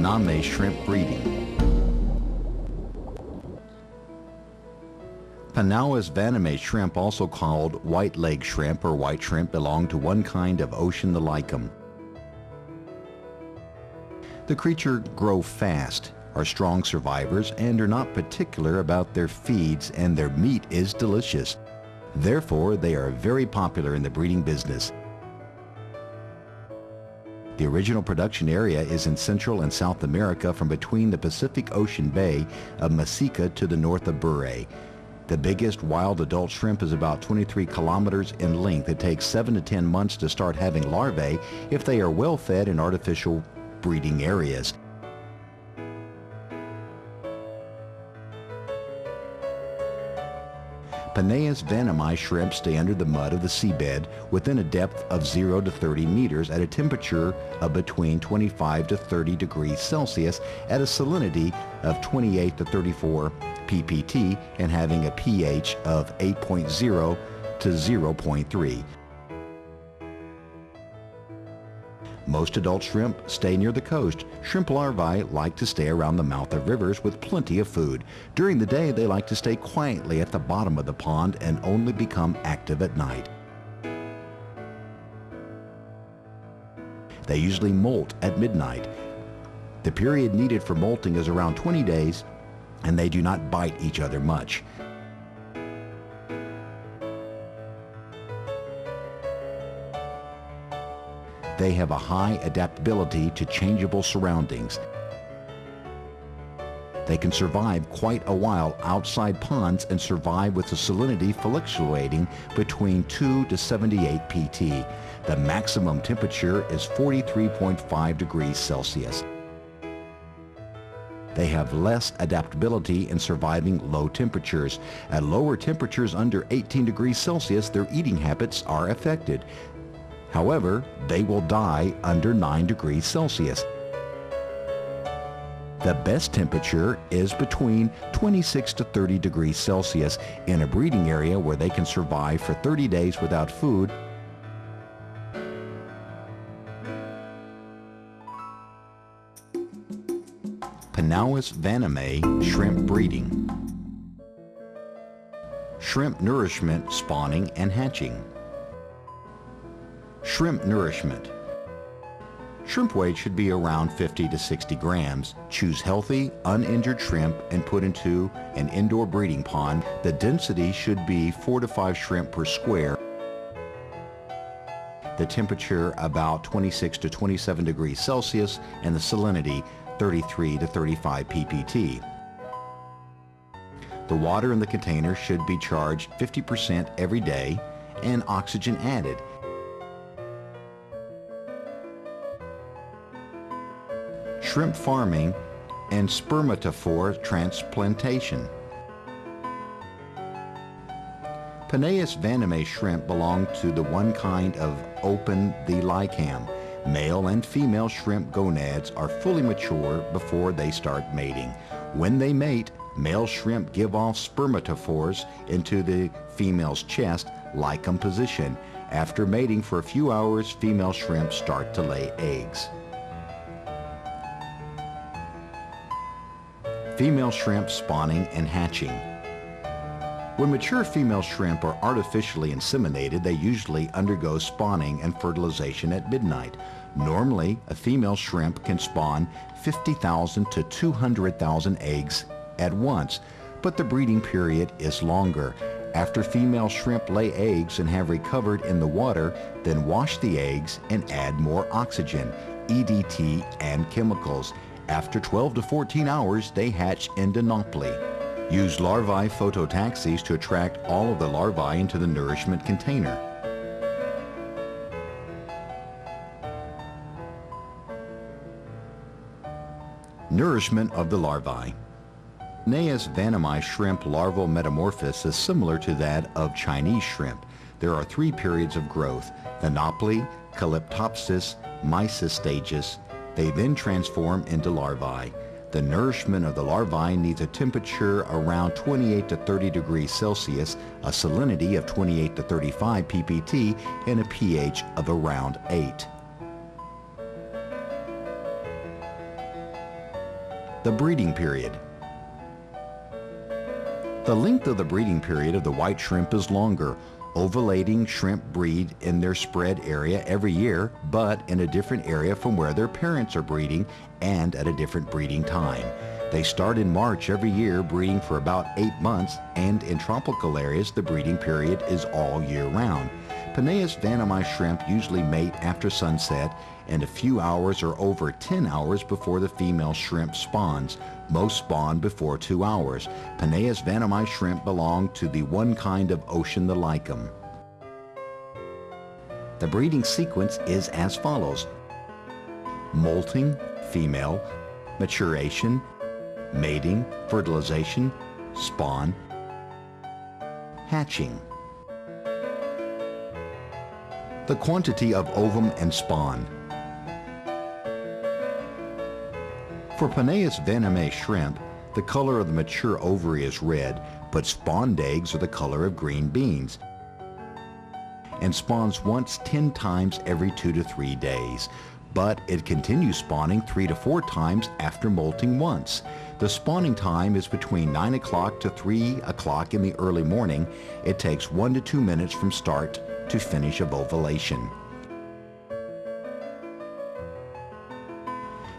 Vaname shrimp breeding. Panaua's Vaname shrimp, also called white leg shrimp or white shrimp, belong to one kind of ocean, the licum. The creature grow fast, are strong survivors, and are not particular about their feeds, and their meat is delicious. Therefore, they are very popular in the breeding business. The original production area is in Central and South America, from between the Pacific Ocean Bay of Mexico to the north of Bure. The biggest wild adult shrimp is about 23 kilometers in length. It takes 7 to 10 months to start having larvae if they are well fed in artificial breeding areas. Panaua's Vaname shrimp stay under the mud of the seabed within a depth of 0 to 30 meters at a temperature of between 25 to 30 degrees Celsius at a salinity of 28 to 34 ppt and having a pH of 8.0 to 0.3. Most adult shrimp stay near the coast. Shrimp larvae like to stay around the mouth of rivers with plenty of food. During the day, they like to stay quietly at the bottom of the pond and only become active at night. They usually molt at midnight. The period needed for molting is around 20 days, and they do not bite each other much. They have a high adaptability to changeable surroundings. They can survive quite a while outside ponds and survive with a salinity fluctuating between 2 to 78 pt. The maximum temperature is 43.5 degrees Celsius. They have less adaptability in surviving low temperatures. At lower temperatures under 18 degrees Celsius, their eating habits are affected. However, they will die under 9 degrees Celsius. The best temperature is between 26 to 30 degrees Celsius in a breeding area where they can survive for 30 days without food. Panaua's Vaname shrimp breeding. Shrimp nourishment, spawning, and hatching. Shrimp nourishment. Shrimp weight should be around 50 to 60 grams. Choose healthy, uninjured shrimp and put into an indoor breeding pond. The density should be 4 to 5 shrimp per square. The temperature about 26 to 27 degrees Celsius and the salinity 33 to 35 ppt. The water in the container should be charged 50% every day and oxygen added. Shrimp farming and spermatophore transplantation. Panaua's Vaname shrimp belong to the one kind of open the licam. Male and female shrimp gonads are fully mature before they start mating. When they mate, male shrimp give off spermatophores into the female's chest, licam position. After mating for a few hours, female shrimp start to lay eggs. Female shrimp spawning and hatching. When mature female shrimp are artificially inseminated, they usually undergo spawning and fertilization at midnight. Normally, a female shrimp can spawn 50,000 to 200,000 eggs at once, but the breeding period is longer. After female shrimp lay eggs and have recovered in the water, then wash the eggs and add more oxygen, EDT, and chemicals. After 12 to 14 hours, they hatch into nauplii. Use larvae phototaxis to attract all of the larvae into the nourishment container. Nourishment of the larvae. Panaua's Vaname shrimp larval metamorphosis is similar to that of Chinese shrimp. There are 3 periods of growth: the nauplii, calyptopsis, mysis stages. They then transform into larvae. The nourishment of the larvae needs a temperature around 28 to 30 degrees Celsius, a salinity of 28 to 35 ppt, and a pH of around 8. The breeding period. The length of the breeding period of the white shrimp is longer. Ovulating shrimp breed in their spread area every year, but in a different area from where their parents are breeding and at a different breeding time. They start in March every year, breeding for about 8 months, and in tropical areas the breeding period is all year round. Penaeus vanami shrimp usually mate after sunset and a few hours or over 10 hours before the female shrimp spawns. Most spawn before 2 hours. Penaeus vanami shrimp belong to the one kind of ocean, the licum. The breeding sequence is as follows: molting, female, maturation, mating, fertilization, spawn, hatching. The quantity of ovum and spawn. For Penaeus vanami shrimp, the color of the mature ovary is red, but spawned eggs are the color of green beans, and spawns once 10 times every 2 to 3 days. But it continues spawning 3 to 4 times after molting once. The spawning time is between 9 o'clock to 3 o'clock in the early morning. It takes 1 to 2 minutes from start to finish of ovulation.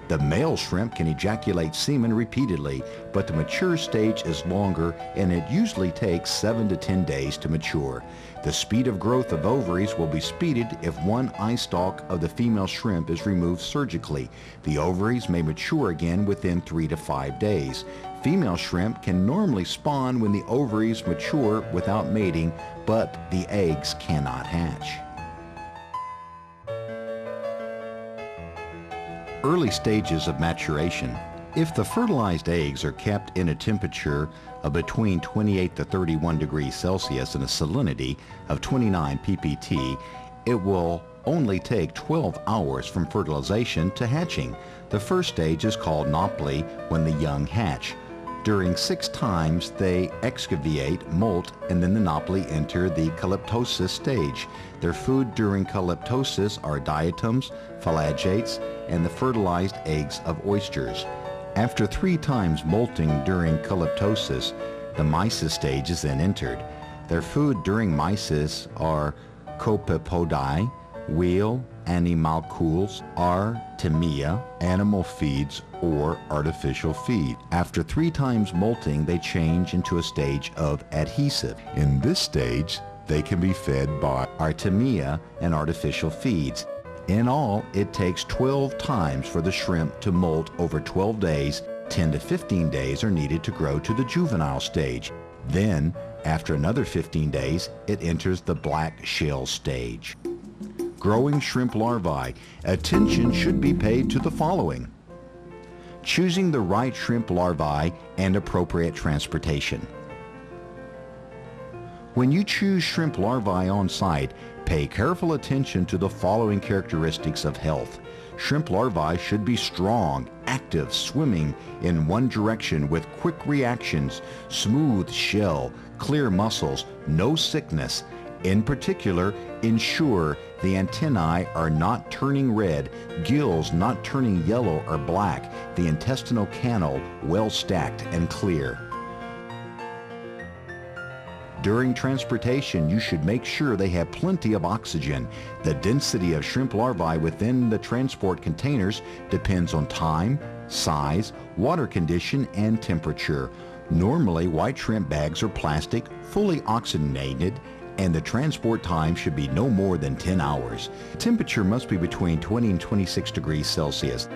The male shrimp can ejaculate semen repeatedly, but the mature stage is longer and it usually takes 7 to 10 days to mature. The speed of growth of ovaries will be speeded if one eye stalk of the female shrimp is removed surgically. The ovaries may mature again within 3 to 5 days. Female shrimp can normally spawn when the ovaries mature without mating, but the eggs cannot hatch. Early stages of maturation. If the fertilized eggs are kept in a temperature of between 28 to 31 degrees Celsius and a salinity of 29 ppt, it will only take 12 hours from fertilization to hatching. The first stage is called naupli, when the young hatch. During 6 times they excavate, molt, and then the naupli enter the calyptosis stage. Their food during calyptosis are diatoms, pelagiates, and the fertilized eggs of oysters. After 3 times molting during calyptosis, the mysis stage is then entered. Their food during mysis are copepodi, wheel, animalcules, artemia, animal feeds, or artificial feed. After 3 times molting, they change into a stage of adhesive. In this stage, they can be fed by artemia and artificial feeds. In all, it takes 12 times for the shrimp to molt over 12 days. 10 to 15 days are needed to grow to the juvenile stage. Then, after another 15 days, it enters the black shell stage. Growing shrimp larvae. Attention should be paid to the following: choosing the right shrimp larvae and appropriate transportation. When you choose shrimp larvae on site, pay careful attention to the following characteristics of health. Shrimp larvae should be strong, active, swimming in one direction with quick reactions, smooth shell, clear muscles, no sickness. In particular, ensure the antennae are not turning red, gills not turning yellow or black, the intestinal canal well stacked and clear. During transportation, you should make sure they have plenty of oxygen. The density of shrimp larvae within the transport containers depends on time, size, water condition, and temperature. Normally, white shrimp bags are plastic, fully oxygenated, and the transport time should be no more than 10 hours. Temperature must be between 20 and 26 degrees Celsius.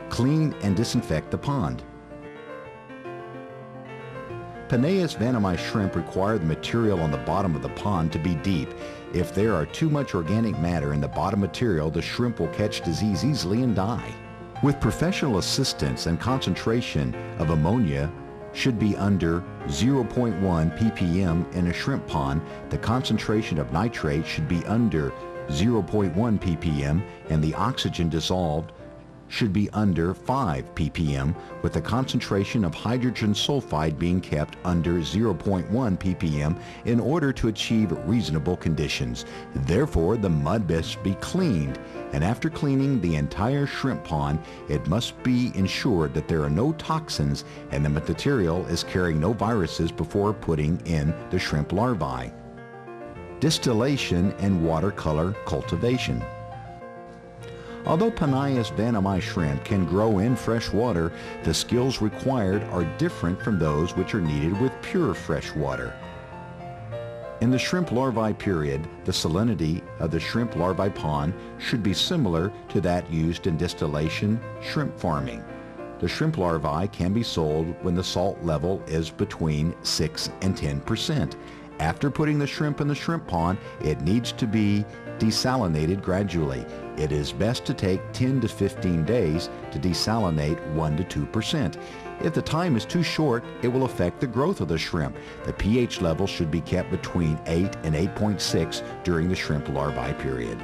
Clean and disinfect the pond. Penaeus vanami shrimp require the material on the bottom of the pond to be deep. If there are too much organic matter in the bottom material, the shrimp will catch disease easily and die. With professional assistance, and concentration of ammonia should be under 0.1 ppm in a shrimp pond. The concentration of nitrate should be under 0.1 ppm, and the oxygen dissolved should be under 5 ppm, with the concentration of hydrogen sulfide being kept under 0.1 ppm in order to achieve reasonable conditions. Therefore, the mud must be cleaned, and after cleaning the entire shrimp pond, it must be ensured that there are no toxins and the material is carrying no viruses before putting in the shrimp larvae. Distillation and watercolor cultivation. Although Penaeus vanami shrimp can grow in fresh water, the skills required are different from those which are needed with pure fresh water. In the shrimp larvae period, the salinity of the shrimp larvae pond should be similar to that used in distillation shrimp farming. The shrimp larvae can be sold when the salt level is between 6 and 10%. After putting the shrimp in the shrimp pond, it needs to be desalinated gradually. It is best to take 10 to 15 days to desalinate 1 to 2%. If the time is too short, it will affect the growth of the shrimp. The pH level should be kept between 8 and 8.6 during the shrimp larvae period.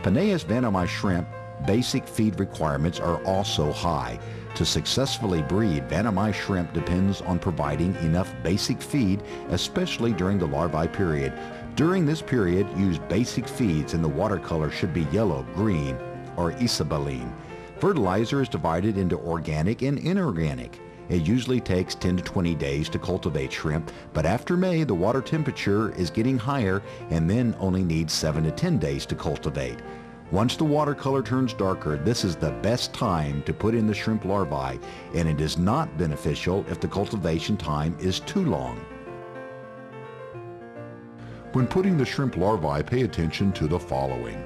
Penaeus vanami shrimp basic feed requirements are also high. To successfully breed, vanami shrimp depends on providing enough basic feed, especially during the larvae period. During this period, use basic feeds and the watercolor should be yellow, green, or isobaline. Fertilizer is divided into organic and inorganic. It usually takes 10 to 20 days to cultivate shrimp, but after May, the water temperature is getting higher and then only needs 7 to 10 days to cultivate. Once the watercolor turns darker, this is the best time to put in the shrimp larvae, and it is not beneficial if the cultivation time is too long. When putting the shrimp larvae, pay attention to the following.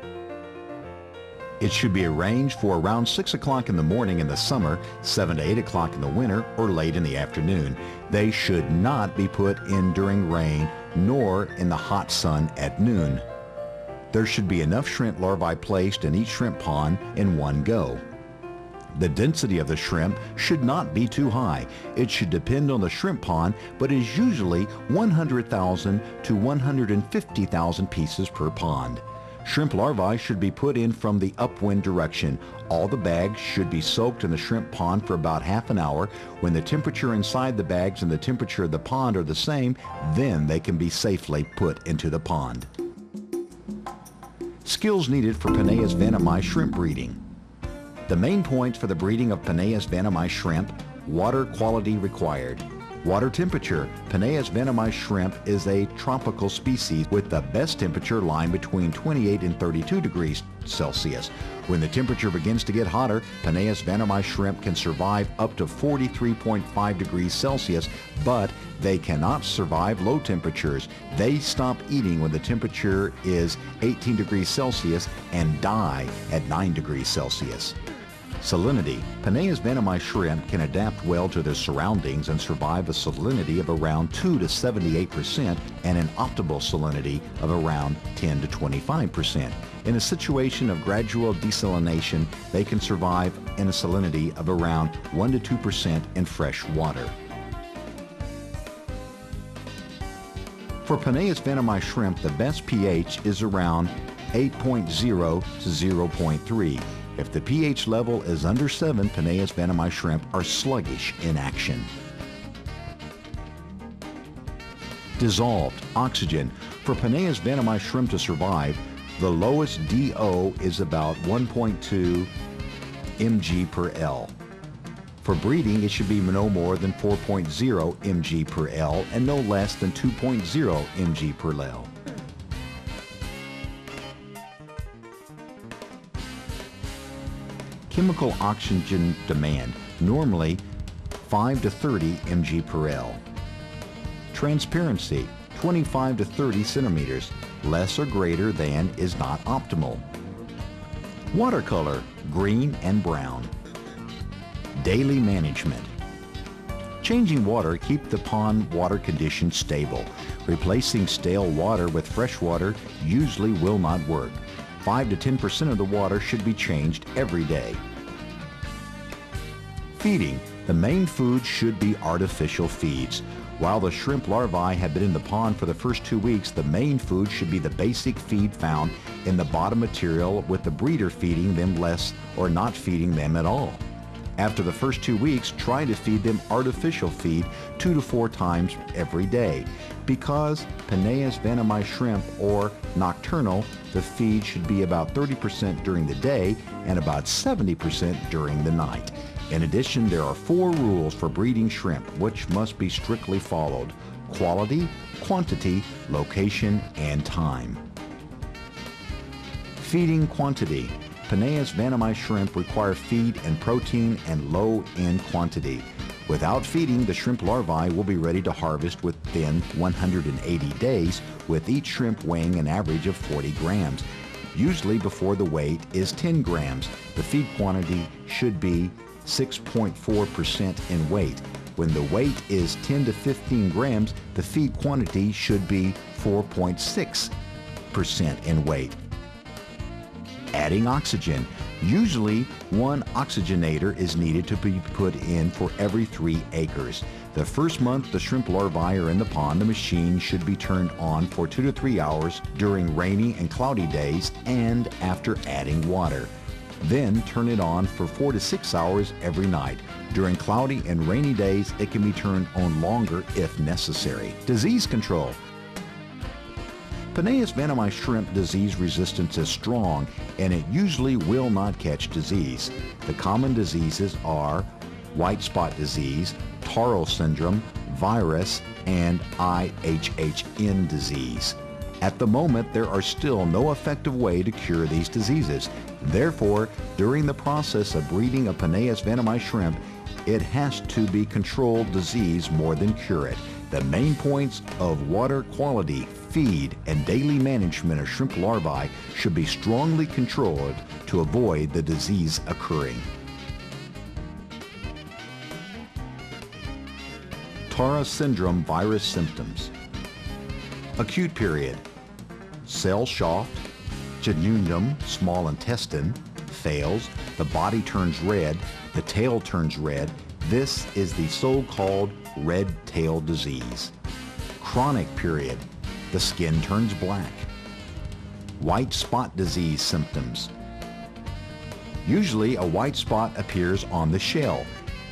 It should be arranged for around 6 o'clock in the morning in the summer, 7 to 8 o'clock in the winter, or late in the afternoon. They should not be put in during rain, nor in the hot sun at noon. There should be enough shrimp larvae placed in each shrimp pond in one go. The density of the shrimp should not be too high. It should depend on the shrimp pond, but is usually 100,000 to 150,000 pieces per pond. Shrimp larvae should be put in from the upwind direction. All the bags should be soaked in the shrimp pond for about half an hour. When the temperature inside the bags and the temperature of the pond are the same, then they can be safely put into the pond. Skills needed for Penaeus vanami shrimp breeding. The main points for the breeding of Penaeus vanami shrimp: water quality required. Water temperature. Penaeus vanami shrimp is a tropical species with the best temperature lying between 28 and 32 degrees Celsius. When the temperature begins to get hotter, Penaeus vanami shrimp can survive up to 43.5 degrees Celsius, but they cannot survive low temperatures. They stop eating when the temperature is 18 degrees Celsius and die at 9 degrees Celsius. Salinity. Penaeus vanami shrimp can adapt well to their surroundings and survive a salinity of around 2 to 78% and an optimal salinity of around 10 to 25%. In a situation of gradual desalination, they can survive in a salinity of around 1 to 2% in fresh water. For Penaeus vanami shrimp, the best pH is around 8.0 to 0.3. If the pH level is under 7, Penaeus vanami shrimp are sluggish in action. Dissolved oxygen. For Penaeus vanami shrimp to survive, the lowest DO is about 1.2 mg per L. For breeding, it should be no more than 4.0 mg per L and no less than 2.0 mg per L. Chemical oxygen demand, normally 5 to 30 mg per L. Transparency, 25 to 30 centimeters. Less or greater than is not optimal. Watercolor, green and brown. Daily management. Changing water, keep the pond water condition stable. Replacing stale water with fresh water usually will not work. 5 to 10% of the water should be changed every day. Feeding. The main food should be artificial feeds. While the shrimp larvae have been in the pond for the first 2 weeks, the main food should be the basic feed found in the bottom material, with the breeder feeding them less or not feeding them at all. After the first 2 weeks, try to feed them artificial feed 2 to 4 times every day. Because Penaeus vanami shrimp or nocturnal, the feed should be about 30% during the day and about 70% during the night. In addition, there are 4 rules for breeding shrimp which must be strictly followed: quality, quantity, location, and time. Feeding quantity. Penaeus vanami shrimp require feed and protein and low in quantity. Without feeding, the shrimp larvae will be ready to harvest within 180 days, with each shrimp weighing an average of 40 grams. Usually before the weight is 10 grams. The feed quantity should be 6.4% in weight. When the weight is 10 to 15 grams, the feed quantity should be 4.6% in weight. Adding oxygen. Usually 1 oxygenator is needed to be put in for every 3 acres. The first month the shrimp larvae are in the pond, the machine should be turned on for 2 to 3 hours during rainy and cloudy days and after adding water. Then turn it on for 4 to 6 hours every night. During cloudy and rainy days, it can be turned on longer if necessary. Disease control. Penaeus vanami shrimp disease resistance is strong, and it usually will not catch disease. The common diseases are white spot disease, Taro syndrome, virus, and IHHN disease. At the moment, there are still no effective way to cure these diseases. Therefore, during the process of breeding a Penaeus vanami shrimp, it has to be controlled disease more than cure it. The main points of water quality, feed, and daily management of shrimp larvae should be strongly controlled to avoid the disease occurring. Taro syndrome virus symptoms. Acute period. Cell shaft, jejunum, small intestine, fails, the body turns red, the tail turns red. This is the so-called red tail disease. Chronic period. The skin turns black. White spot disease symptoms. Usually a white spot appears on the shell.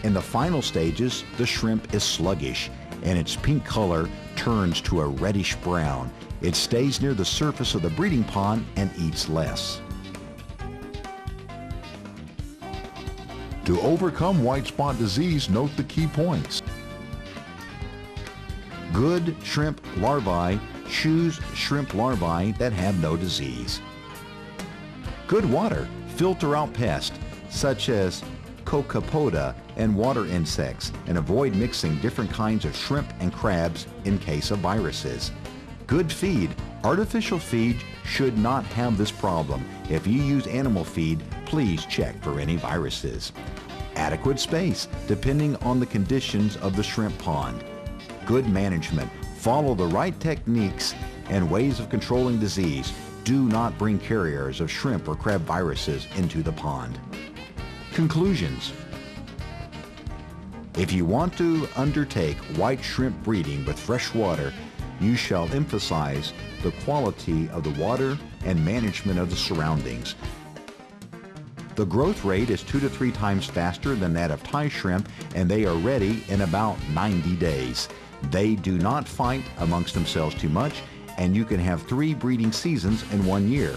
In the final stages, the shrimp is sluggish and its pink color turns to a reddish brown. It stays near the surface of the breeding pond and eats less. To overcome white spot disease, note the key points. Good shrimp larvae. Choose shrimp larvae that have no disease. Good water. Filter out pests such as cocopoda and water insects, and avoid mixing different kinds of shrimp and crabs in case of viruses. Good feed. Artificial feed should not have this problem. If you use animal feed, please check for any viruses. Adequate space, depending on the conditions of the shrimp pond. Good management. Follow the right techniques and ways of controlling disease. Do not bring carriers of shrimp or crab viruses into the pond. Conclusions. If you want to undertake white shrimp breeding with fresh water, you shall emphasize the quality of the water and management of the surroundings. The growth rate is 2 to 3 times faster than that of Thai shrimp, and they are ready in about 90 days. They do not fight amongst themselves too much, and you can have 3 breeding seasons in 1 year.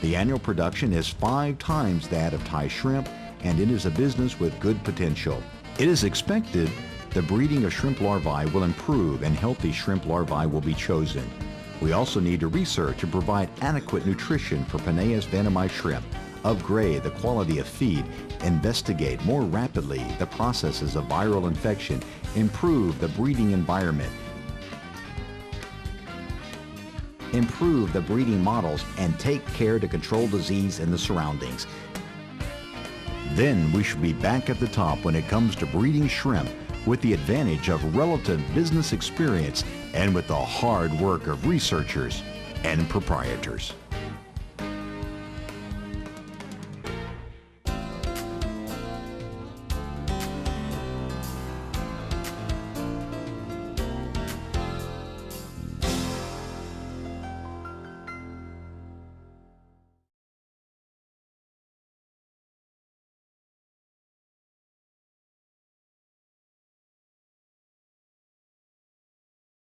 The annual production is 5 times that of Thai shrimp, and it is a business with good potential. It is expected the breeding of shrimp larvae will improve and healthy shrimp larvae will be chosen. We also need to research and provide adequate nutrition for Penaeus vanami shrimp, upgrade the quality of feed, investigate more rapidly the processes of viral infection, improve the breeding environment, improve the breeding models, and take care to control disease in the surroundings. Then we should be back at the top when it comes to breeding shrimp, with the advantage of relative business experience and with the hard work of researchers and proprietors.